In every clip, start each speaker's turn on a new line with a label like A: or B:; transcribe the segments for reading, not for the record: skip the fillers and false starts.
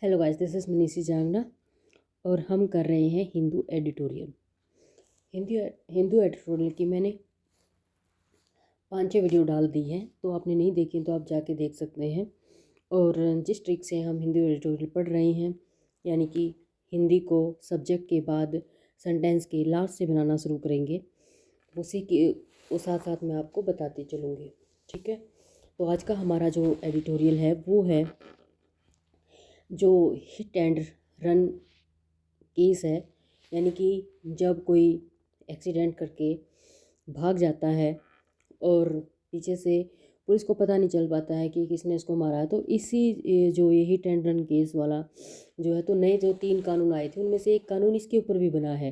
A: Hello guys, this is मनीषी जांगना और हम कर रहे हैं हिंदू एडिटोरियल। हिंदू एडिटोरियल की मैंने 5-6 वीडियो डाल दी हैं, तो आपने नहीं देखी तो आप जाके देख सकते हैं। और जिस ट्रिक से हम हिंदू एडिटोरियल पढ़ रहे हैं, यानी कि हिंदी को सब्जेक्ट के बाद सेंटेंस के लास्ट से बनाना शुरू करेंगे, उसी के उस साथ साथ मैं आपको बताती चलूँगी। ठीक है, तो आज का हमारा जो एडिटोरियल है वो है जो हिट एंड रन केस है, यानी कि जब कोई एक्सीडेंट करके भाग जाता है और पीछे से पुलिस को पता नहीं चल पाता है कि किसने इसको मारा है। तो इसी जो ये हिट एंड रन केस वाला जो है, तो नए जो 3 कानून आए थे उनमें से एक कानून इसके ऊपर भी बना है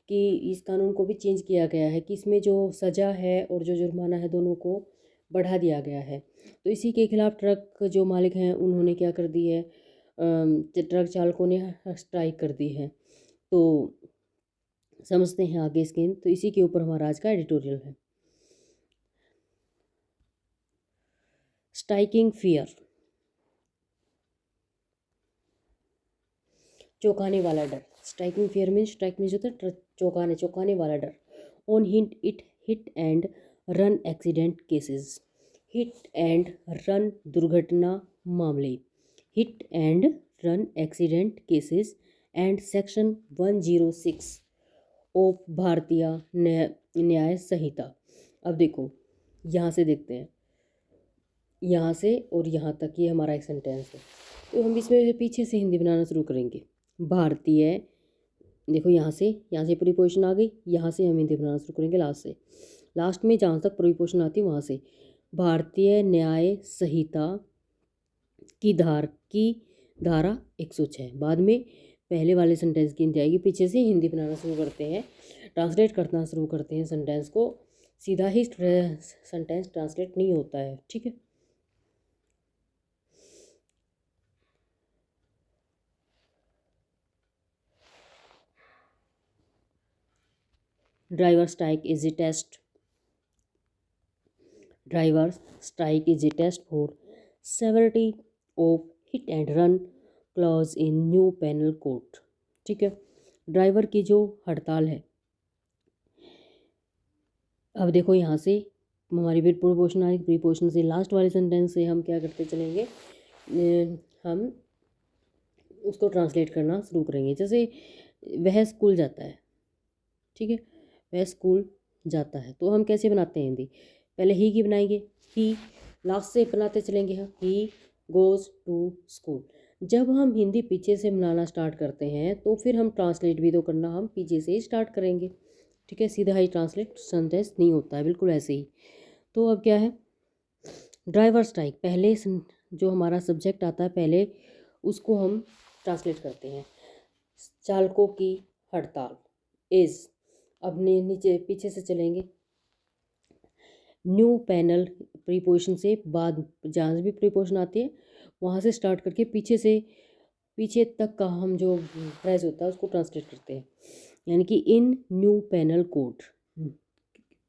A: कि इस कानून को भी चेंज किया गया है कि इसमें जो सज़ा है और जो जुर्माना है दोनों को बढ़ा दिया गया है। तो इसी के खिलाफ ट्रक जो मालिक हैं उन्होंने क्या कर दी है, ट्रक चालकों ने स्ट्राइक कर दी है। तो समझते हैं आगे इसके। तो इसी के ऊपर हमारा आज का एडिटोरियल है। स्ट्राइकिंग फियर, चौंकाने वाला डर। Striking fear means, strike means होता है चौंकाने वाला डर। On hit and run accident cases, hit and run दुर्घटना मामले, hit and run accident cases and section 106 of भारतीय न्याय संहिता। अब देखो, यहाँ से देखते हैं, यहाँ से और यहाँ तक ये हमारा एक सेंटेंस है। तो हम इसमें पीछे से हिंदी बनाना शुरू करेंगे। भारतीय, देखो यहाँ से प्रीपोजिशन आ गई, यहाँ से हम हिंदी बनाना शुरू करेंगे लास्ट में जहाँ तक प्रीपोजिशन आती है वहाँ से। भारतीय न्याय संहिता की धारा 106। बाद में पहले वाले सेंटेंस की हिंदी आएगी। पीछे से हिंदी बनाना शुरू करते हैं, ट्रांसलेट करना शुरू करते हैं सेंटेंस को। सीधा ही सेंटेंस ट्रांसलेट नहीं होता है, ठीक है। Driver strike is a test for severity of hit and run clause in new penal code. ठीक है, ड्राइवर की जो हड़ताल है। अब देखो, यहाँ से हमारी प्रीपोजिशन आएगी, प्रीपोजिशन से लास्ट वाले सेंटेंस से हम क्या करते चलेंगे, हम उसको ट्रांसलेट करना शुरू करेंगे। जैसे वह स्कूल जाता है, ठीक है, वह स्कूल जाता है, तो हम कैसे बनाते हैं हिंदी? पहले ही की बनाएंगे, ही लास्ट से बनाते चलेंगे। हाँ, ही गोज़ टू स्कूल। जब हम हिंदी पीछे से बनाना स्टार्ट करते हैं तो फिर हम ट्रांसलेट भी तो करना हम पीछे से ही स्टार्ट करेंगे, ठीक है। सीधा ही ट्रांसलेट सेंटेंस नहीं होता है, बिल्कुल ऐसे ही। तो अब क्या है, ड्राइवर स्ट्राइक, पहले जो हमारा सब्जेक्ट आता है पहले उसको हम ट्रांसलेट करते हैं। चालकों की हड़ताल इज़, अब नीचे पीछे से चलेंगे। न्यू पैनल प्रीपोजिशन से बाद जहाँ से भी प्रीपोजिशन आती है वहाँ से स्टार्ट करके पीछे तक का हम जो फ्रेज होता है उसको ट्रांसलेट करते हैं। यानी कि इन न्यू पैनल कोड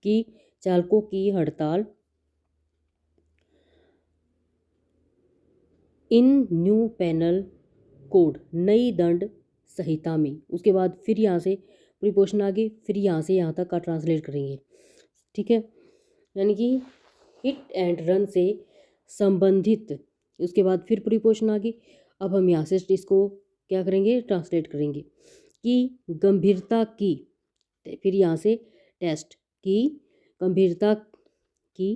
A: की चालकों की हड़ताल, इन न्यू पैनल कोड नई दंड संहिता में। उसके बाद फिर यहाँ से प्रीपोजिशन आगे, फिर यहाँ से यहाँ तक का ट्रांसलेट करेंगे, ठीक है। यानी कि हिट एंड रन से संबंधित, उसके बाद फिर प्रीपोजिशन आगे। अब हम यहाँ से इसको क्या करेंगे, ट्रांसलेट करेंगे कि गंभीरता की, फिर यहाँ से टेस्ट की गंभीरता की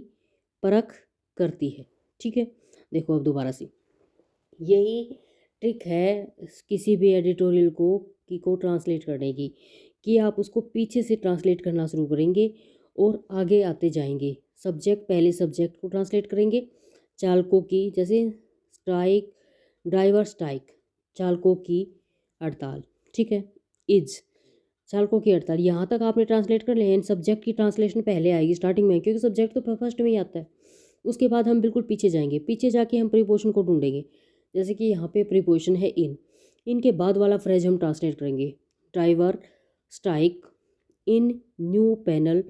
A: परख करती है, ठीक है। देखो अब दोबारा से, यही ट्रिक है किसी भी एडिटोरियल को ट्रांसलेट करने की, कि आप उसको पीछे से ट्रांसलेट करना शुरू करेंगे और आगे आते जाएंगे। पहले सब्जेक्ट को ट्रांसलेट करेंगे, चालकों की, जैसे स्ट्राइक, ड्राइवर स्ट्राइक, चालकों की हड़ताल, ठीक है। इज, चालकों की हड़ताल, यहाँ तक आपने ट्रांसलेट कर लिया। सब्जेक्ट की ट्रांसलेशन पहले आएगी स्टार्टिंग में, क्योंकि सब्जेक्ट तो फर्स्ट में ही आता है। उसके बाद हम बिल्कुल पीछे जाएंगे, पीछे जाके हम प्रीपोजिशन को ढूंढेंगे। जैसे कि यहाँ पे प्रीपोजिशन है इन के बाद वाला फ्रेज हम ट्रांसलेट करेंगे, driver strike in new penal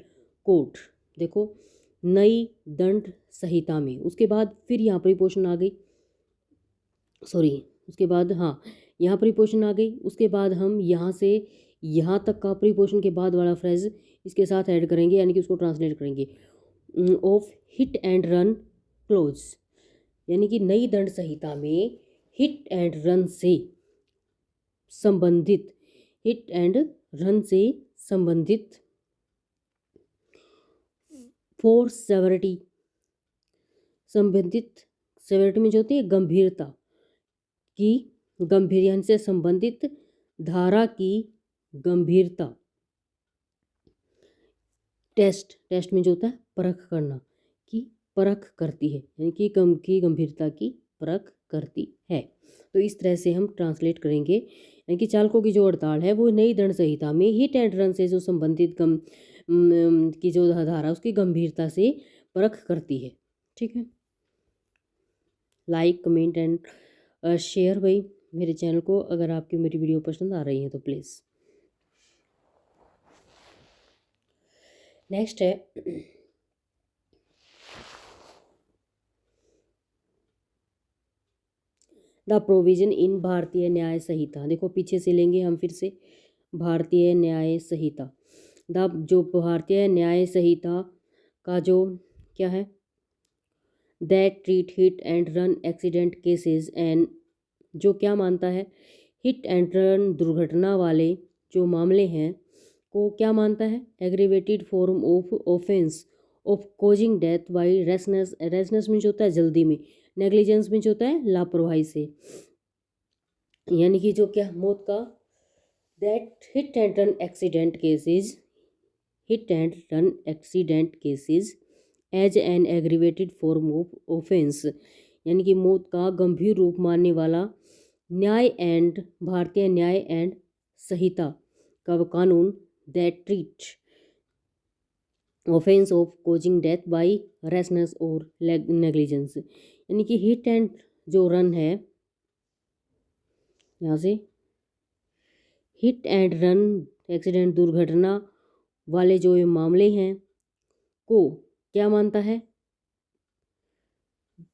A: code, देखो नई दंड संहिता में। उसके बाद फिर यहाँ प्रीपोजिशन आ गई, उसके बाद हाँ यहाँ प्रीपोजिशन आ गई। उसके बाद हम यहाँ से यहाँ तक का प्रीपोजिशन के बाद वाला फ्रेज इसके साथ ऐड करेंगे, यानी कि उसको ट्रांसलेट करेंगे। Of hit and run close, यानी कि नई दंड संहिता में हिट एंड रन से संबंधित, हिट एंड रन से संबंधित फॉर सेवरिटी, संबंधित सेवरिटी में जो होती है गंभीरता की, गंभीर यानी से संबंधित धारा की गंभीरता। टेस्ट, टेस्ट में जो होता है परख करना, की परख करती है, यानी कि कम की गंभीरता की परख करती है। तो इस तरह से हम ट्रांसलेट करेंगे, यानी कि चालकों की जो हड़ताल है वो नई दंड संहिता में हिट एंड रन से जो संबंधित की जो धारा उसकी गंभीरता से परख करती है। ठीक है, लाइक कमेंट एंड शेयर भाई मेरे चैनल को, अगर आपकी मेरी वीडियो पसंद आ रही है तो प्लीज़। नेक्स्ट है द प्रोविजन इन भारतीय न्याय संहिता। देखो पीछे से लेंगे हम फिर से, भारतीय न्याय संहिता। द जो भारतीय न्याय संहिता का जो क्या है, that treat hit and run accident cases and, जो क्या मानता है, हिट एंड रन दुर्घटना वाले जो मामले हैं को क्या मानता है, aggravated form of offence of causing death by rashness, rashness में जो होता है जल्दी में, नेग्लिजेंस में जो होता है लापरवाही से, यानी कि जो क्या मौत का, that hit and run accident cases, hit and run accident cases as an aggravated form of offence, यानी कि मौत का गंभीर रूप मानने वाला न्याय एंड भारतीय न्याय एंड संहिता का कानून, that treat offence of causing death by rashness और नेग्लिजेंस, यानी कि हिट एंड जो रन है, यहाँ से हिट एंड रन एक्सीडेंट दुर्घटना वाले जो ये मामले हैं को क्या मानता है,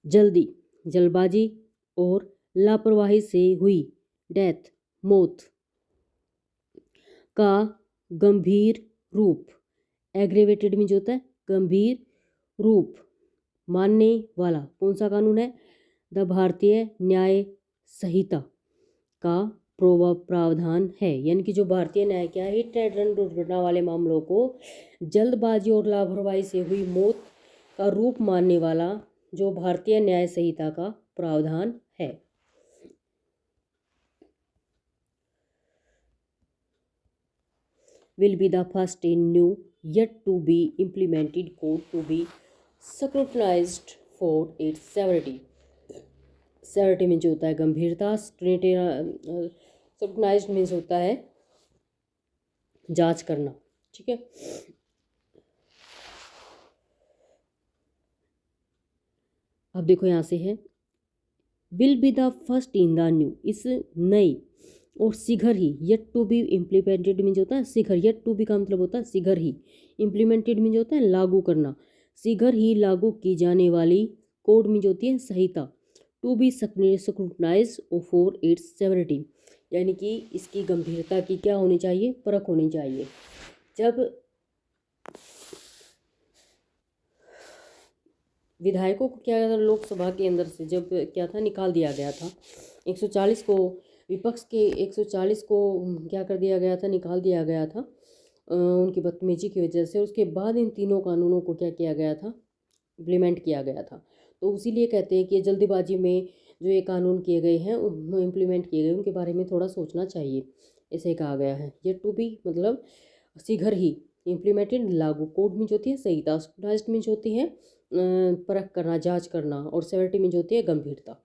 A: जल्दी, जल्दबाजी और लापरवाही से हुई डेथ, मौत का गंभीर रूप, एग्रेवेटेड में जो होता है गंभीर रूप मानने वाला कौन सा कानून है, द भारतीय न्याय संहिता का प्रावधान है, यानी कि जो भारतीय न्याय क्या है, हिट एंड रन दुर्घटना वाले मामलों को जल्दबाजी और लापरवाही से हुई मौत का रूप मानने वाला जो भारतीय न्याय संहिता का प्रावधान है। will be the first in new yet to be implemented code to be scrutinized for its severity, severity means होता है गंभीरता, स्क्रूटनाइज्ड मीन्स होता है जांच करना। ठीक है, अब देखो यहाँ से है will be the first in the new, इस नई और शीघ्र ही, yet to be implemented means होता है शीघ्र, येट टू बी का मतलब होता है शीघ्र ही, इम्प्लीमेंटेड मीन्स होता है लागू करना, शीघ्र ही लागू की जाने वाली कोड मीन्स होती है संहिता, to be scrutinised for its severity, यानी कि इसकी गंभीरता की क्या होनी चाहिए, परख होनी चाहिए। जब विधायकों को क्या लोकसभा के अंदर से जब क्या था निकाल दिया गया था, 140 को, विपक्ष के 140 को क्या कर दिया गया था, निकाल दिया गया था उनकी बदतमीजी की वजह से। उसके बाद इन तीनों कानूनों को क्या किया गया था, इम्प्लीमेंट किया गया था। तो इसीलिए कहते हैं कि जल्दबाजी में जो ये कानून किए गए हैं, इम्प्लीमेंट किए गए, उनके बारे में थोड़ा सोचना चाहिए, ऐसे कहा गया है। ये टू बी मतलब शीघ्र ही, इम्प्लीमेंटेड लागू, कोड में जो होती है संहिता, स्क्रूटनाइज्ड में जो होती है परख करना, जांच करना, और सेवरिटी में जो होती है गंभीरता।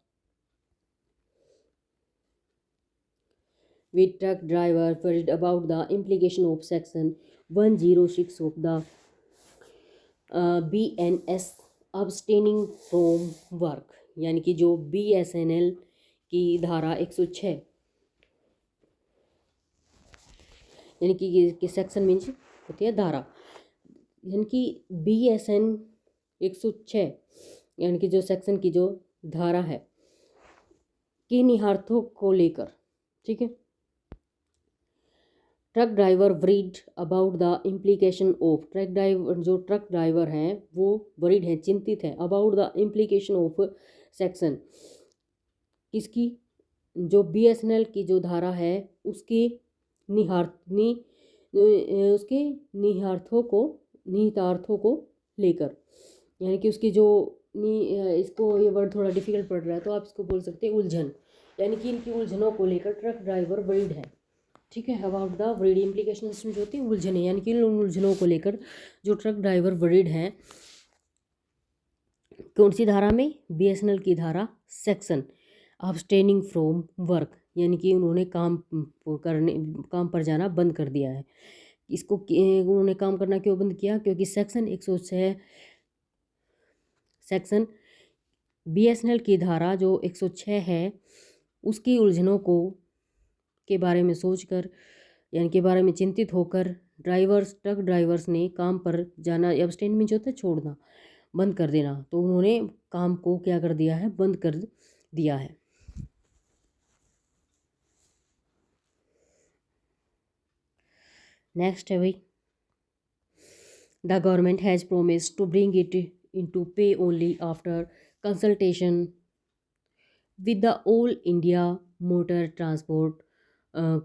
A: With truck driver worried about the implication of section 106 of the BNS abstaining from work, यानी कि जो BSNL की धारा 106, यानी कि सेक्शन मीन्स होती है धारा, यानी कि BSN 106 यानी कि जो सेक्शन की जो धारा है के निहितार्थों को लेकर। ठीक है। Truck driver worried about the implication of, truck driver, जो ट्रक ड्राइवर हैं वो वरीड हैं, चिंतित है, about the implication of section, किसकी, जो बीएसएनएल की जो धारा है उसके उसके निहितार्थों को लेकर, यानी कि उसकी जो इसको, ये वर्ड थोड़ा डिफिकल्ट पड़ रहा है तो आप इसको बोल सकते हैं उलझन, यानी कि इनकी उलझनों को लेकर ट्रक ड्राइवर वरीड है। ठीक है। अबाउट द वरीड, इम्प्लीकेशन इसमें जो होती है उलझने, यानी कि इन उलझनों को लेकर जो ट्रक ड्राइवर वरीड हैं। कौन सी धारा में, बीएसएनएल की धारा, सेक्शन अब्सटेनिंग फ्रॉम वर्क, यानी कि उन्होंने काम पर जाना बंद कर दिया है। इसको उन्होंने काम करना क्यों बंद किया, क्योंकि सेक्शन 106, सेक्शन बीएसएनएल की धारा जो 106 है उसकी उलझनों को के बारे में सोचकर, यानी के बारे में चिंतित होकर ट्रक ड्राइवर्स ने काम पर जाना, एब्सटेन में जो होता है छोड़ना, बंद कर देना, तो उन्होंने काम को क्या कर दिया है, बंद कर दिया है। नेक्स्ट है भाई, the government has promised to bring it into pay only after consultation with the All India Motor Transport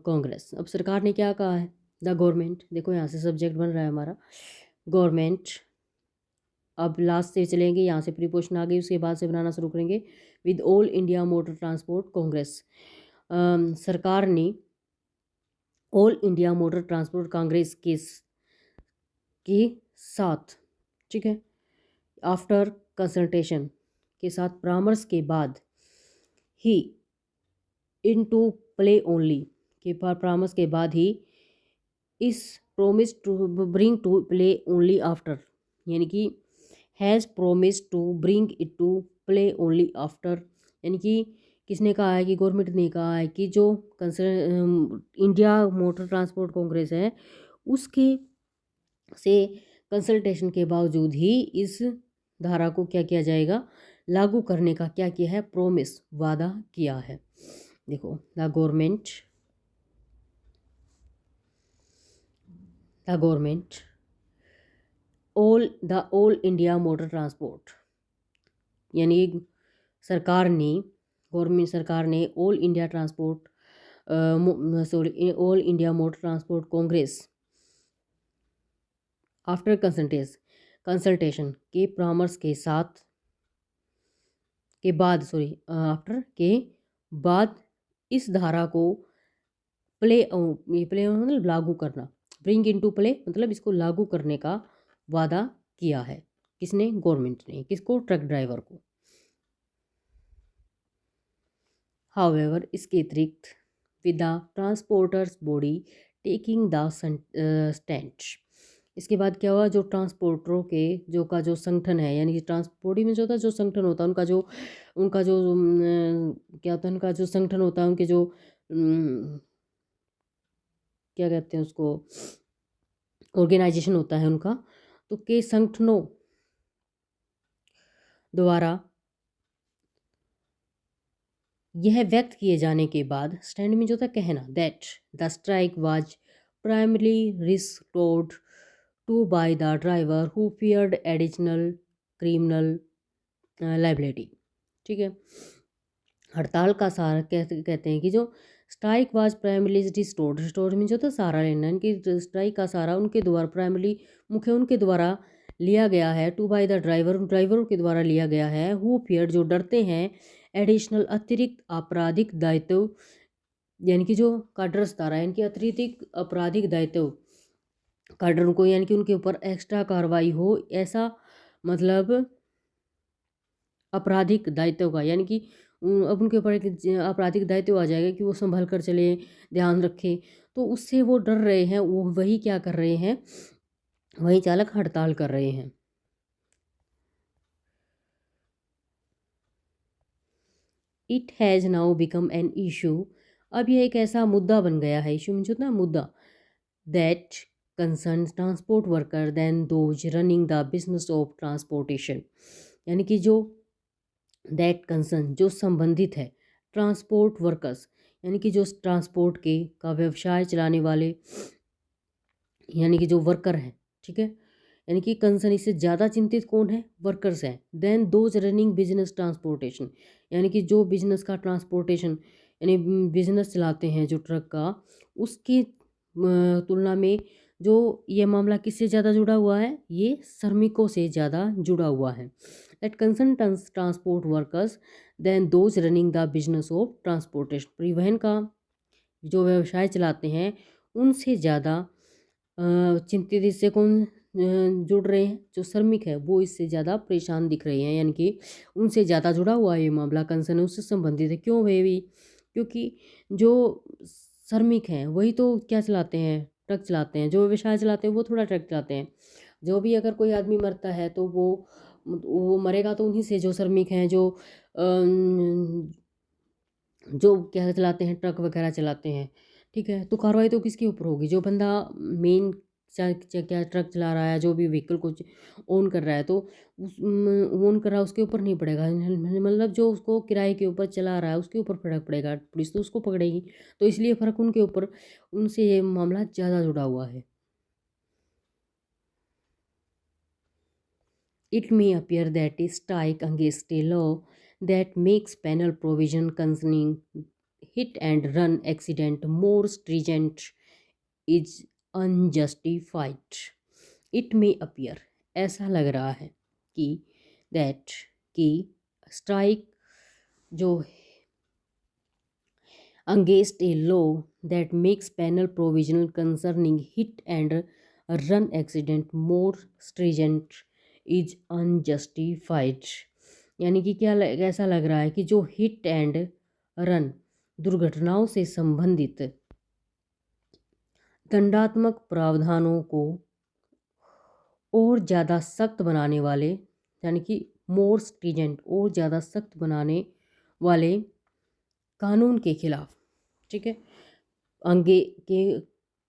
A: Congress. अब सरकार ने क्या कहा है, द गवर्नमेंट, देखो यहाँ से सब्जेक्ट बन रहा है हमारा गवर्नमेंट, अब लास्ट से चलेंगे, यहाँ से प्रीपोजिशन आ गई, उसके बाद से बनाना शुरू करेंगे, with all India Motor Transport Congress. सरकार ने all India Motor Transport Congress के साथ, ठीक है, आफ्टर कंसल्टेशन के साथ, परामर्श के बाद, ही इनटू प्ले ओनली के परामर्श के बाद ही, is promise to bring to play only after, यानी कि has promise to bring it to play only after, यानी कि किसने कहा है, कि गवर्नमेंट ने कहा है कि जो इंडिया मोटर ट्रांसपोर्ट कांग्रेस है उसके से कंसल्टेशन के बावजूद ही इस धारा को क्या किया जाएगा, लागू करने का क्या किया है, प्रोमिस, वादा किया है। देखो, the government all India Motor transport, यानी गवर्नमेंट सरकार ने all India Motor Transport Congress after consultation के परामर्श के साथ के बाद इस धारा को मतलब लागू करना, ब्रिंग इनटू प्ले मतलब इसको लागू करने का वादा किया है। किसने, गवर्नमेंट ने, किसको, ट्रक ड्राइवर को। हाउएवर, इसके अतिरिक्त, with the transporters body taking the stand, इसके बाद क्या हुआ, जो ट्रांसपोर्टरों के जो संगठन है, यानी कि बॉडी में जो होता है, जो संगठन होता है उनका जो क्या होता है, उनका जो संगठन होता है, उनके जो क्या कहते हैं उसको, ऑर्गेनाइजेशन होता है उनका, तो के संगठनों द्वारा यह व्यक्त किए जाने के बाद, स्टैंड में जो था कहना, that the strike was primarily restored to by the driver who feared additional criminal liability. ठीक है। हड़ताल का सारा कहते हैं कि जो स्ट्राइक वाज प्राइमरली रिस्टोर्ड में जो था सहारा लेना, इनकी स्ट्राइक का सहारा उनके द्वारा प्राइमरली मुख्य उनके द्वारा लिया गया है, टू बाय द ड्राइवरों के द्वारा लिया गया है, हु फियर जो डरते हैं, एडिशनल अतिरिक्त आपराधिक दायित्व, यानी कि जो का डर सता रहा है, इनके अतिरिक्त आपराधिक दायित्व का डर उनको, यानी कि उनके ऊपर एक्स्ट्रा कार्रवाई हो, ऐसा मतलब आपराधिक दायित्व का, यानी कि अब उनके ऊपर एक आपराधिक दायित्व आ जाएगा कि वो संभल कर चले, ध्यान रखें, तो उससे वो डर रहे हैं, वो वही क्या कर रहे हैं, वही चालक हड़ताल कर रहे हैं। It has now become an issue, अब यह एक ऐसा मुद्दा बन गया है, इशू मीन्स होता है मुद्दा, that concern transport worker than those running the business of transportation, यानी कि जो दैट कंसर्न जो संबंधित है, ट्रांसपोर्ट वर्कर्स, यानी कि जो ट्रांसपोर्ट के का व्यवसाय चलाने वाले, यानी कि जो वर्कर हैं, ठीक है, यानी कि कंसर्न, इससे ज़्यादा चिंतित कौन है, वर्कर्स हैं। Than those running business transportation, यानी कि जो बिजनेस का ट्रांसपोर्टेशन यानी बिजनेस चलाते हैं जो ट्रक का, उसकी तुलना में जो ये मामला किससे ज़्यादा जुड़ा हुआ है, ये श्रमिकों से ज़्यादा जुड़ा हुआ है। That concern transport workers than those running the business of transportation, परिवहन का जो व्यवसाय चलाते हैं उनसे ज़्यादा चिंतित इससे कौन जुड़ रहे हैं, जो श्रमिक है वो इससे ज़्यादा परेशान दिख रहे हैं, यानी कि उनसे ज़्यादा जुड़ा हुआ ये मामला कंसर्न है, उससे संबंधित है। क्यों है भी, क्योंकि जो श्रमिक हैं वही तो क्या चलाते हैं, ट्रक चलाते हैं, जो व्यवसाय चलाते हैं वो थोड़ा ट्रक चलाते हैं। जो भी अगर कोई आदमी मरता है तो वो मरेगा तो उन्हीं से, जो श्रमिक हैं, जो क्या चलाते हैं, ट्रक वगैरह चलाते हैं, ठीक है। तो कार्रवाई तो किसके ऊपर होगी, जो बंदा मेन क्या ट्रक चला रहा है, जो भी व्हीकल को ओन कर रहा है, तो ओन कर रहा है उसके ऊपर नहीं पड़ेगा, मतलब जो उसको किराए के ऊपर चला रहा है उसके ऊपर फर्क पड़ेगा, पुलिस तो उसको पकड़ेगी। तो इसलिए फ़र्क उनके ऊपर, उनसे ये मामला ज़्यादा जुड़ा हुआ है। It may appear that a strike against a law that makes penal provision concerning hit and run accident more stringent is unjustified. It may appear, ऐसा लग रहा है कि that कि strike जो against a law that makes penal provision concerning hit and run accident more stringent is unjustified, यानी कि क्या ऐसा लग रहा है कि जो हिट एंड रन दुर्घटनाओं से संबंधित दंडात्मक प्रावधानों को और ज़्यादा सख्त बनाने वाले, यानी कि मोर स्ट्रिजेंट, और ज़्यादा सख्त बनाने वाले कानून के खिलाफ, ठीक है, अंगे के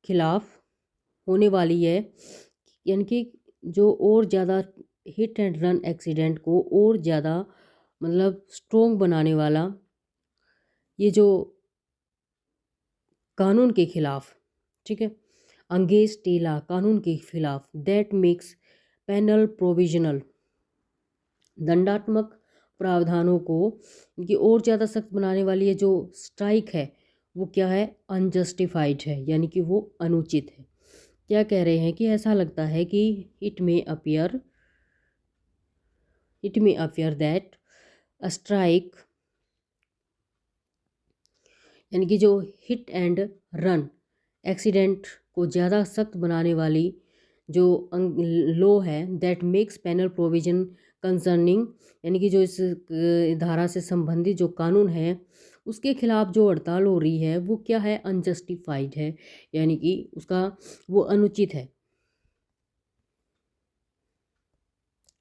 A: खिलाफ होने वाली है, यानी कि जो और ज़्यादा हिट एंड रन एक्सीडेंट को और ज़्यादा मतलब स्ट्रोंग बनाने वाला ये जो कानून के खिलाफ, ठीक है, अंगेज टेला कानून के खिलाफ, दैट मेक्स पेनल प्रोविजनल दंडात्मक प्रावधानों को कि और ज़्यादा सख्त बनाने वाली ये जो स्ट्राइक है वो क्या है, अनजस्टिफाइड है, यानी कि वो अनुचित है। क्या कह रहे हैं कि ऐसा लगता है कि it may appear that a strike, यानी कि जो हिट एंड रन एक्सीडेंट को ज़्यादा सख्त बनाने वाली जो लॉ है, that makes penal provision concerning, यानी कि जो इस धारा से संबंधित जो कानून है उसके खिलाफ जो हड़ताल हो रही है वो क्या है, अनजस्टिफाइड है, यानी कि उसका वो अनुचित है।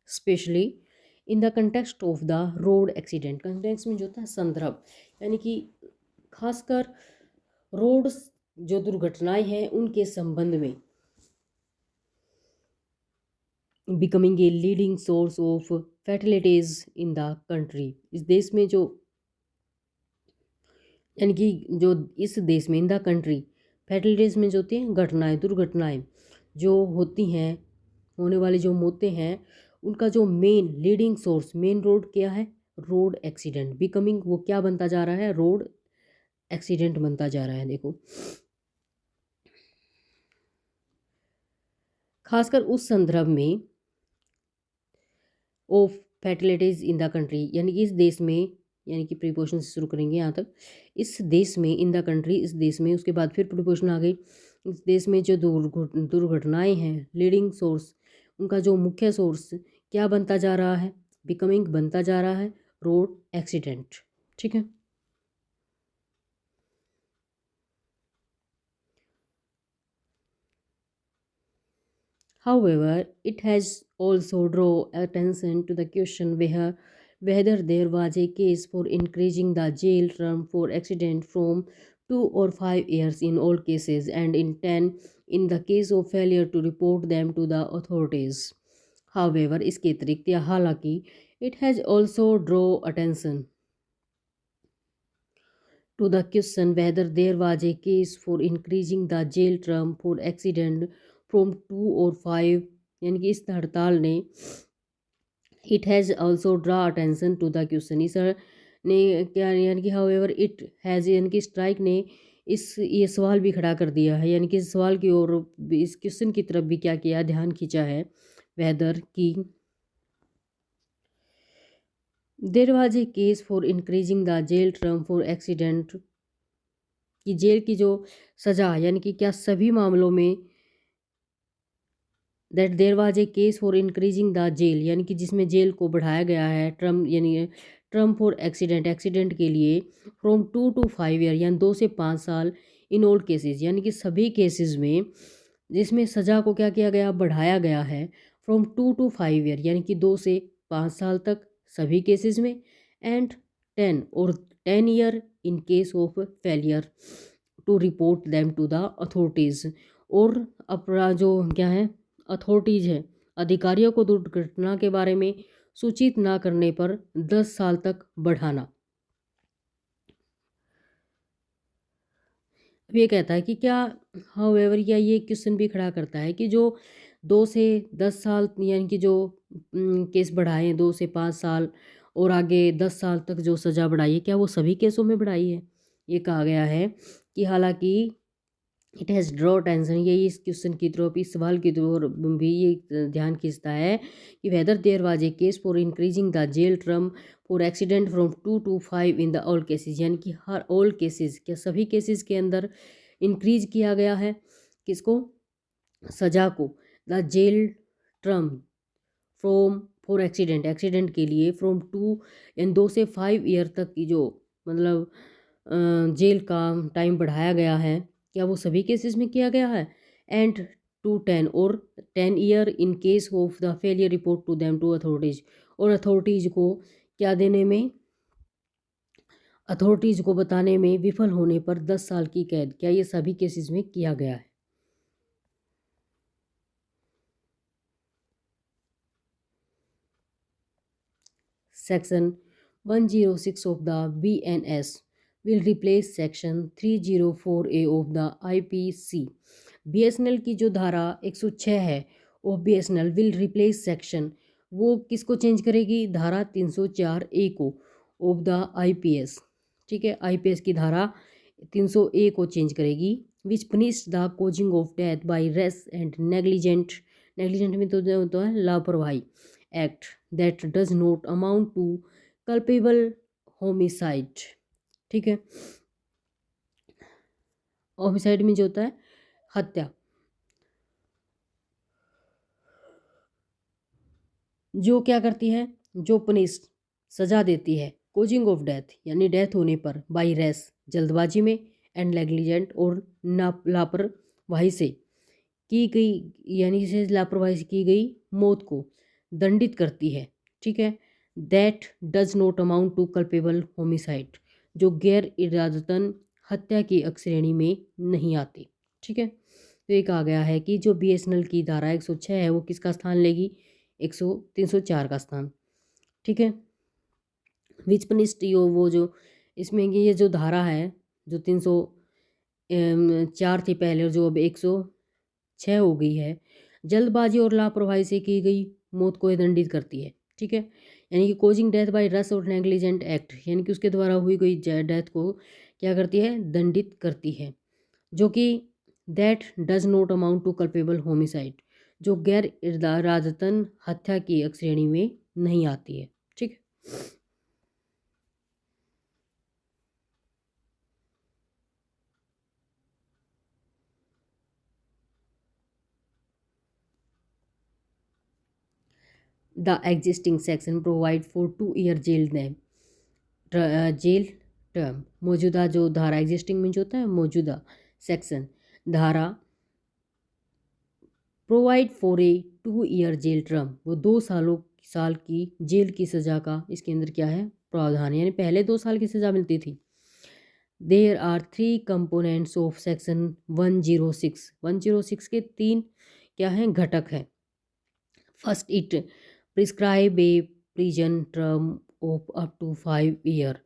A: Specially in the context of the road accident, context में जो होता है संदर्भ, यानी कि खासकर रोड जो दुर्घटनाएं हैं उनके संबंध में, becoming a leading source of fatalities in the country, इस देश में जो, यानी कि जो इस देश में इन द कंट्री, फैटिलिटीज में जो होती हैं घटनाएं, दुर्घटनाएं जो होती हैं, होने वाली जो मौतें हैं, उनका जो main leading source, main road क्या है, रोड एक्सीडेंट, बिकमिंग वो क्या बनता जा रहा है, रोड एक्सीडेंट बनता जा रहा है। देखो खासकर उस संदर्भ में ऑफ फैटिलिटीज़ इन द कंट्री, यानी कि इस देश में, यानी कि प्रीपोजिशन से शुरू करेंगे यहाँ तक, इस देश में, इन द कंट्री इस देश में, उसके बाद फिर प्रीपोजिशन आ गई, इस देश में जो दुर्घटनाएं हैं, लीडिंग सोर्स, उनका जो मुख्य सोर्स क्या बनता जा रहा है, बिकमिंग बनता जा रहा है रोड एक्सीडेंट, ठीक है। However, it has also draw attention to the question whether there was a case for increasing the jail term for accident from 2 or 5 years in all cases and in 10 in the case of failure to report them to the authorities. However, इसके अतिरिक्त या हालांकि it has also draw attention to the question whether there was a case for increasing the jail term for accident from 2 or 5, यानी कि इस हड़ताल ने it has also draw attention to the question, इस ने क्या यानी कि हाउएवर इट हैज़ यानी कि स्ट्राइक ने ये सवाल भी खड़ा कर दिया है, यानी कि इस सवाल की ओर इस क्वेश्चन की तरफ भी क्या किया, ध्यान खींचा है वेदर की there was a case for increasing the jail term for accident, कि जेल की जो सज़ा यानी कि क्या सभी मामलों में that there was a case for increasing the jail, यानी कि जिसमें जेल को बढ़ाया गया है टर्म, यानी टर्म फॉर एक्सीडेंट के लिए फ्रॉम 2 to 5 ईयर यानी 2 से 5 साल इन ओल्ड केसेस, यानी कि सभी केसेस में जिसमें सज़ा को क्या किया गया, बढ़ाया गया है फ्रॉम 2 to 5 ईयर यानी कि 2 से 5 साल तक सभी केसेस में, and 10 in case of failure to report them to the authorities, और अपना जो क्या है अथॉरिटीज़ है अधिकारियों को दुर्घटना के बारे में सूचित ना करने पर 10 साल तक बढ़ाना। अब ये कहता है कि क्या हाउएवर या ये क्वेश्चन भी खड़ा करता है कि जो 2 से 10 साल यानी कि जो केस बढ़ाए 2 से 5 साल और आगे 10 साल तक जो सज़ा बढ़ाई है, क्या वो सभी केसों में बढ़ाई है? ये कहा गया है कि हालांकि इट हैज़ ड्रॉ अटेंशन, ये इस क्वेश्चन की तरफ, इस सवाल की तरफ भी ये ध्यान खींचता है कि whether there was a case for increasing the jail term for accident from 2 to 5 in the all cases, यानी कि हर ऑल केसेस, क्या सभी केसेस के अंदर इंक्रीज किया गया है किसको, सज़ा को, the jail term from for accident के लिए फ्रॉम 2 यानी 2 से 5 ईयर तक की जो मतलब जेल का टाइम बढ़ाया गया है, क्या वो सभी केसेस में किया गया है, एंड टू 10 और 10 year in case of the failure report to them to authorities, और अथॉरिटीज़ को क्या देने में, अथॉरिटीज़ को बताने में विफल होने पर 10 साल की कैद, क्या ये सभी केसेस में किया गया है? Section 106 of the BNS will replace section 304A of the IPC। BSNL की जो धारा 106 है of BSNL will replace section, वो किसको चेंज करेगी, धारा 304A को ऑफ द IPS, ठीक है, IPS की धारा 300A को चेंज करेगी, which punish the causing of death by rash and negligent, negligent में तो जो होता है लापरवाही, act that does not amount to culpable homicide, ठीक है, होमिसाइड में जो होता है हत्या, जो क्या करती है, जो पनिश सजा देती है, कोजिंग ऑफ डेथ यानी डेथ होने पर, बाई रेस जल्दबाजी में, एंड नेग्लिजेंट और लापरवाही से की गई, यानी से लापरवाही से की गई मौत को दंडित करती है, ठीक है, that does not amount to culpable homicide, जो गैर इरादतन हत्या की श्रेणी में नहीं आती, ठीक है। तो ये कहा गया है कि जो BSNL की धारा 106 है वो किसका स्थान लेगी, 304 का स्थान, ठीक है। विच पनिस्ट यो वो जो इसमें ये जो धारा है जो 304 थी पहले और जो अब 106 हो गई है, जल्दबाजी और लापरवाही से की गई मौत को दंडित करती है, ठीक है, यानी कि कोजिंग डेथ बाय रस और नेग्लिजेंट एक्ट, यानी कि उसके द्वारा हुई गई डेथ को क्या करती है, दंडित करती है, जो कि that does not amount to culpable homicide, जो गैर इरादतन हत्या की श्रेणी में नहीं आती है, ठीक है। The existing section provide for 2 year jail term, मौजूदा जो धारा एग्जिस्टिंग में जो होता है मौजूदा सेक्शन धारा provide for a 2 year jail term, वो 2 साल की जेल की सज़ा का इसके अंदर क्या है प्रावधान, यानी पहले 2 साल की सज़ा मिलती थी। There are 3 components of section 106 के 3 क्या हैं घटक हैं। First it prescribe a prison term of up to 5 year,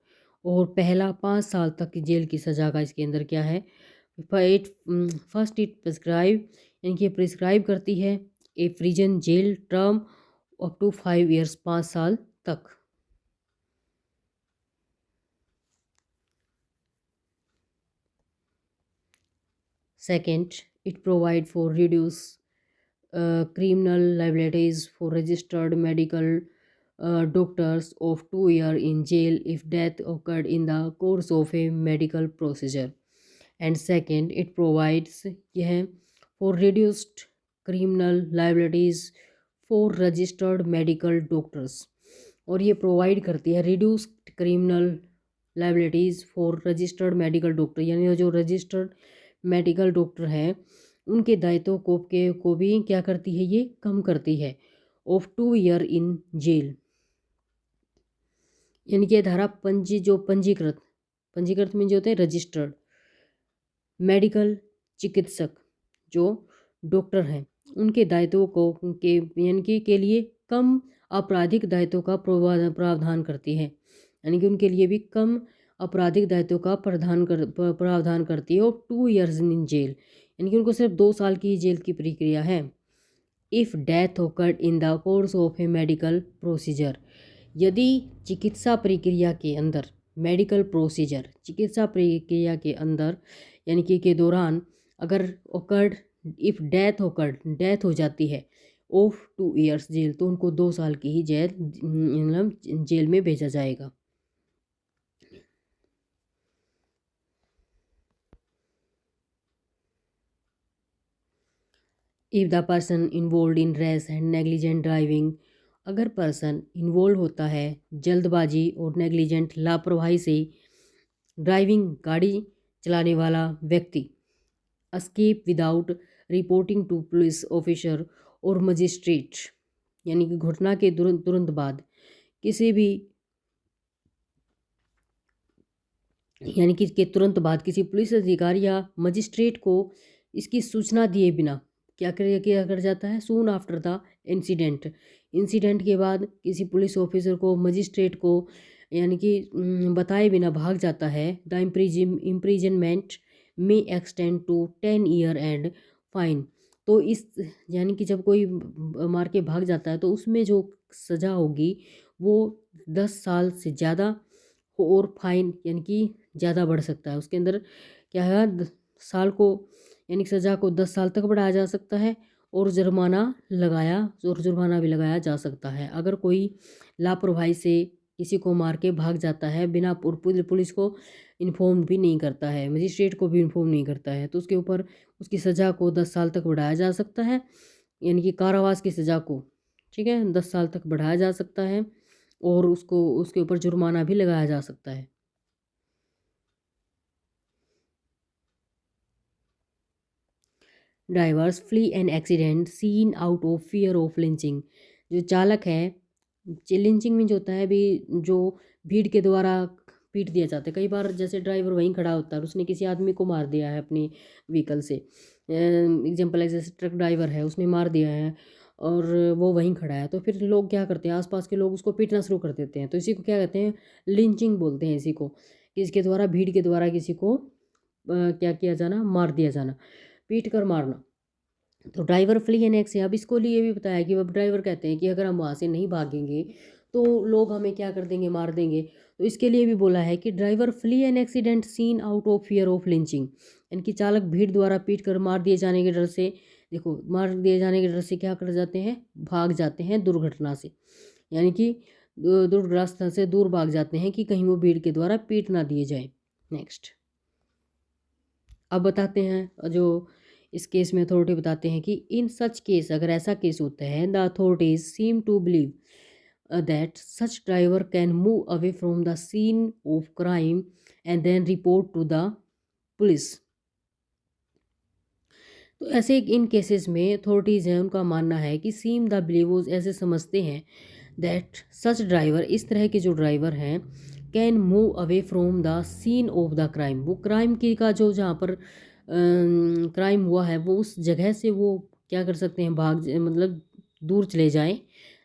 A: और पहला 5 साल तक की जेल की सज़ा का इसके अंदर क्या है, फर्स्ट इट प्रिस्क्राइब, यानी कि प्रिस्क्राइब करती है a prison jail term up to 5 years, 5 साल तक। Second, it provide for reduce criminal liabilities for registered medical doctors of 2 years in jail if death occurred in the course of a medical procedure. And second, it provides यह for reduced criminal liabilities for registered medical doctors, और ये provide करती है reduced criminal liabilities for registered medical doctor, यानी जो registered medical doctor हैं उनके दायित्वों को भी क्या करती है, ये कम करती है। ऑफ 2 ईयर इन जेल, यानी कि धारा पंजीकृत में जो होते हैं रजिस्टर्ड मेडिकल चिकित्सक जो डॉक्टर हैं उनके दायित्वों को के यानी के लिए कम आपराधिक दायित्वों का प्रावधान करती है, यानी कि उनके लिए भी कम आपराधिक दायित्वों का प्रावधान करती है। और 2 ईयर्स इन जेल, यानी कि उनको सिर्फ 2 साल की जेल की प्रक्रिया है। If death occurred in the course of A medical procedure, यदि चिकित्सा प्रक्रिया के अंदर चिकित्सा प्रक्रिया के अंदर यानी कि के दौरान अगर ओकर्ड इफ़ डेथ हो जाती है ऑफ 2 ईयर्स जेल, तो उनको 2 साल की ही जेल में भेजा जाएगा। If the person involve in rash and negligent driving, अगर पर्सन इन्वॉल्व होता है जल्दबाजी और नेग्लिजेंट लापरवाही से ड्राइविंग गाड़ी चलाने वाला व्यक्ति, escape without reporting to police officer और मजिस्ट्रेट, यानी कि घटना के तुरंत बाद किसी भी किसी पुलिस अधिकारी या मजिस्ट्रेट को इसकी सूचना दिए बिना क्या कर जाता है, सून आफ्टर द इंसिडेंट के बाद किसी पुलिस ऑफिसर को मजिस्ट्रेट को यानी कि बताए बिना भाग जाता है। द इम्प्रिजनमेंट में extend to 10 year and fine, तो इस यानी कि जब कोई मार के भाग जाता है तो उसमें जो सज़ा होगी वो 10 साल से ज़्यादा और फाइन यानी कि ज़्यादा बढ़ सकता है। उसके अंदर क्या है, साल को यानी सज़ा को 10 साल तक बढ़ाया जा सकता है और जुर्माना भी लगाया जा सकता है। अगर कोई लापरवाही से किसी को मार के भाग जाता है बिना पुलिस को इन्फॉर्म भी नहीं करता है, मजिस्ट्रेट को भी इन्फॉर्म नहीं करता है, तो उसके ऊपर उसकी सज़ा को 10 साल तक बढ़ाया जा सकता है, यानी कि कारावास की सज़ा को 10 साल तक बढ़ाया जा सकता है और उसके ऊपर जुर्माना भी लगाया जा सकता है। Drivers flee an accident scene out of fear of lynching, जो चालक है लिंचिंग में जो होता है भी जो भीड़ के द्वारा पीट दिया जाता है। कई बार जैसे ड्राइवर वहीं खड़ा होता है और उसने किसी आदमी को मार दिया है अपनी व्हीकल से, एग्जाम्पल है जैसे ट्रक ड्राइवर है उसने मार दिया है और वो वहीं खड़ा है, तो फिर लोग क्या करते हैं, आसपास के लोग उसको पीटना शुरू कर देते हैं। तो इसी को क्या कहते हैं, लिंचिंग बोलते हैं इसी को, कि इसके द्वारा भीड़ के द्वारा किसी को क्या किया जाना, मार दिया जाना, पीट कर मारना। तो ड्राइवर फ्ली एन एक्स, अब इसको लिए भी बताया कि अब ड्राइवर कहते हैं कि अगर हम वहाँ से नहीं भागेंगे तो लोग हमें क्या कर देंगे, मार देंगे। तो इसके लिए भी बोला है कि driver flee an accident scene out of fear of lynching, इनकी चालक भीड़ द्वारा पीट कर मार दिए जाने के डर से, मार दिए जाने के डर से क्या कर जाते हैं, भाग जाते हैं दुर्घटना से, यानी कि दुर्घटना से दूर भाग जाते हैं कि कहीं वो भीड़ के द्वारा पीट ना दिए जाए। नेक्स्ट अब बताते हैं जो इस केस में अथॉरिटी बताते हैं कि इन सच केस, अगर ऐसा केस होता है, the authorities seem to believe that such driver can move away from the scene of crime and then report to the police. तो ऐसे इन केसेस में अथॉरिटीज़ हैं उनका मानना है कि सीम द बिलीव, ऐसे समझते हैं दैट सच ड्राइवर, इस तरह के जो ड्राइवर हैं, can move away from the scene of the crime, वो क्राइम की का जो जहाँ पर क्राइम हुआ है वो उस जगह से वो क्या कर सकते हैं, मतलब दूर चले जाएं।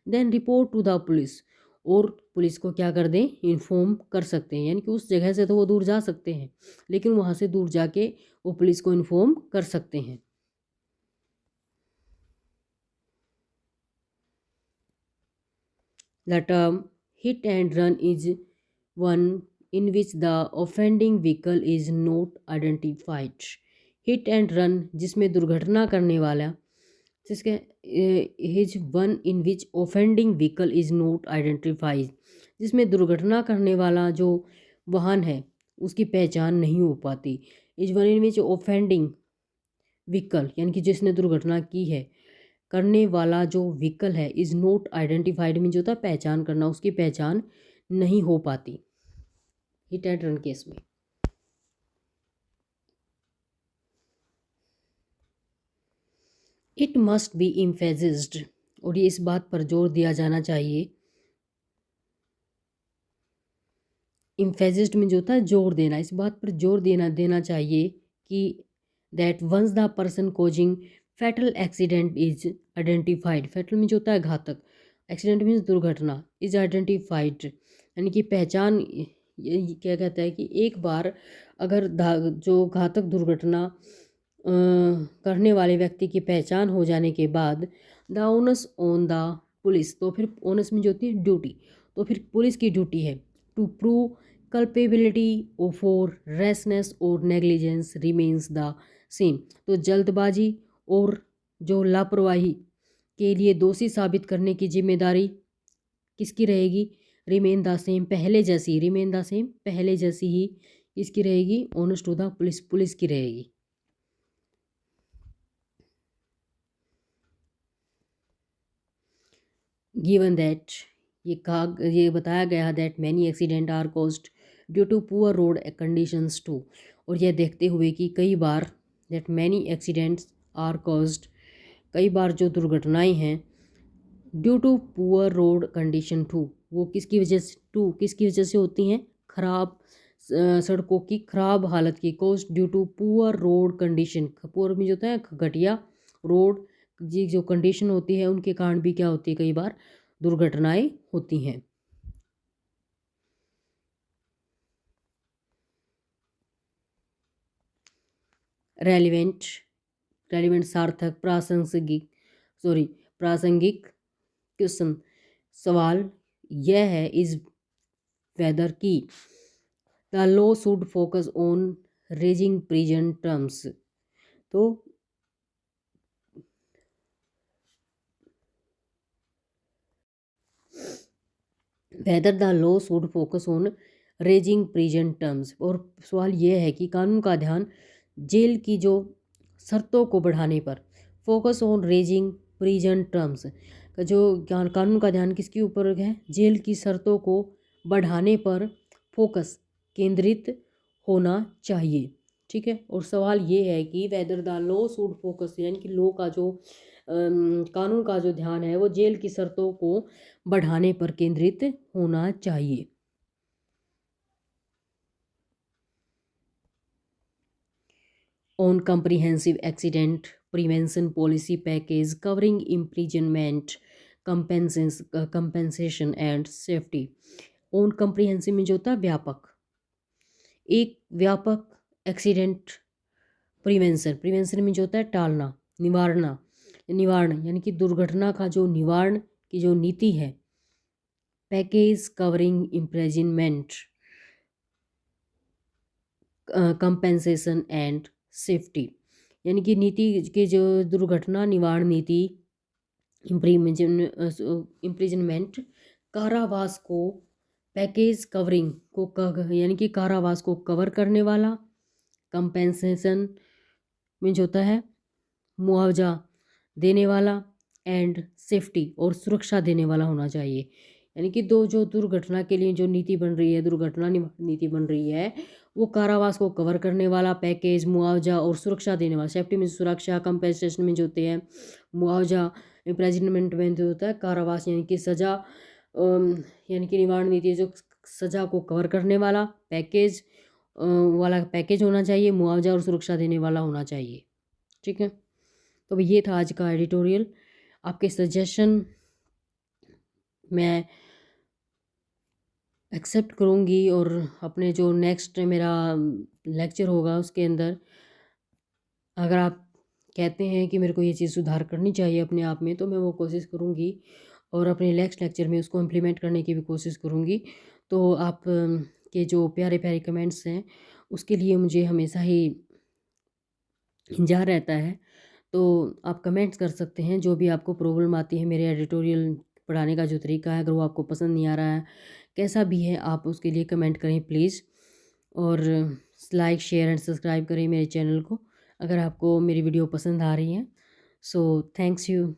A: Then report to the police, और पुलिस को क्या कर दें, इन्फॉर्म कर सकते हैं। यानी कि उस जगह से तो वो दूर जा सकते हैं, लेकिन वहाँ से दूर जाके वो पुलिस को इन्फॉर्म कर सकते हैं। The term hit and run is one in which the offending vehicle is not identified. Hit and run जिसमें दुर्घटना करने वाला, जिसके is one in which offending vehicle is not identified, जिसमें दुर्घटना करने वाला जो वाहन है उसकी पहचान नहीं हो पाती। Is one in which offending vehicle यानी कि जिसने दुर्घटना की है, करने वाला जो व्हीकल है इज़ नॉट आइडेंटिफाइड में जो था पहचान करना, उसकी पहचान नहीं हो पाती हिट एंड रन केस में। इट मस्ट बी एम्फेसिज्ड, और ये इस बात पर जोर दिया जाना चाहिए, एम्फेसिज्ड में जो था जोर देना, इस बात पर जोर देना चाहिए कि that once the person causing fatal accident is identified, fatal में जो होता है घातक, एक्सीडेंट मीन्स दुर्घटना, इज आइडेंटिफाइड यानी कि पहचान, ये क्या कहता है कि एक बार अगर जो घातक दुर्घटना करने वाले व्यक्ति की पहचान हो जाने के बाद the onus on the police, तो फिर ओनस में जो होती है ड्यूटी, तो फिर पुलिस की ड्यूटी है to prove culpability for rashness और negligence remains the same, तो जल्दबाजी और जो लापरवाही के लिए दोषी साबित करने की जिम्मेदारी किसकी रहेगी, रिमेन द सेम, पहले जैसी, रिमेन द सेम पहले जैसी ही किसकी रहेगी, onus to the police, police की रहेगी। गिवन दैट, ये बताया गया that many accident are caused due to poor road conditions too, और यह देखते हुए कि कई बार that many accidents are caused, कई बार जो दुर्घटनाएं हैं due to poor road condition too, वो किसकी वजह से होती हैं, खराब सड़कों की खराब हालत की, caused due to poor road condition, poor में जो होता है घटिया रोड जी जो कंडीशन होती है उनके कारण भी क्या होती है, कई बार दुर्घटनाएं होती हैं। रेलिवेंट सार्थक प्रासंगिक क्वेश्चन, सवाल यह है इस वेदर की the law should focus on raising prison terms, तो whether the law should focus on raising prison terms, और सवाल यह है कि कानून का ध्यान जेल की जो शर्तों को बढ़ाने पर, focus on raising prison terms का जो कानून का ध्यान किसके ऊपर है, जेल की शर्तों को बढ़ाने पर फोकस केंद्रित होना चाहिए। ठीक है, और सवाल ये है कि weather the law should focus, यानी कि लॉ का जो कानून का जो ध्यान है वो जेल की शर्तों को बढ़ाने पर केंद्रित होना चाहिए। On comprehensive accident prevention policy package covering imprisonment compensation and safety. On comprehensive में जो होता है व्यापक, एक व्यापक एक्सीडेंट प्रिवेंशन में जो होता है टालना, निवारण यानी कि दुर्घटना का जो निवारण की जो नीति है, package covering imprisonment compensation and safety, यानी कि नीति के जो दुर्घटना निवारण नीति, इम्प्रिजनमेंट कारावास को, पैकेज कवरिंग को यानी कि कारावास को कवर करने वाला, कंपेंसेशन में जो होता है मुआवजा देने वाला, एंड सेफ्टी और सुरक्षा देने वाला होना चाहिए। यानी कि दो जो दुर्घटना के लिए जो नीति बन रही है, दुर्घटना नीति बन रही है, वो कारावास को कवर करने वाला, पैकेज मुआवजा और सुरक्षा देने वाला, सेफ्टी में सुरक्षा, कंपेंसेशन में जो होते हैं मुआवजा, इम्प्रिजनमेंट में जो होता है कारावास यानी कि सज़ा, यानी कि निवारण नीति जो सज़ा को कवर करने वाला, पैकेज वाला पैकेज होना चाहिए, मुआवजा और सुरक्षा देने वाला होना चाहिए। ठीक है, तो ये था आज का एडिटोरियल। आपके सजेशन मैं एक्सेप्ट करूँगी और अपने जो नेक्स्ट मेरा लेक्चर होगा उसके अंदर अगर आप कहते हैं कि मेरे को ये चीज़ सुधार करनी चाहिए अपने आप में, तो मैं वो कोशिश करूँगी और अपने नेक्स्ट लेक्चर में उसको इम्प्लीमेंट करने की भी कोशिश करूँगी। तो आप के जो प्यारे-प्यारे कमेंट्स हैं, उसके लिए मुझे हमेशा ही इंतज़ार रहता है। तो आप कमेंट्स कर सकते हैं, जो भी आपको प्रॉब्लम आती है मेरे एडिटोरियल पढ़ाने का जो तरीका है, अगर वो आपको पसंद नहीं आ रहा है, कैसा भी है, आप उसके लिए कमेंट करें प्लीज़। और लाइक, शेयर एंड सब्सक्राइब करें मेरे चैनल को, अगर आपको मेरी वीडियो पसंद आ रही है। So thanks you.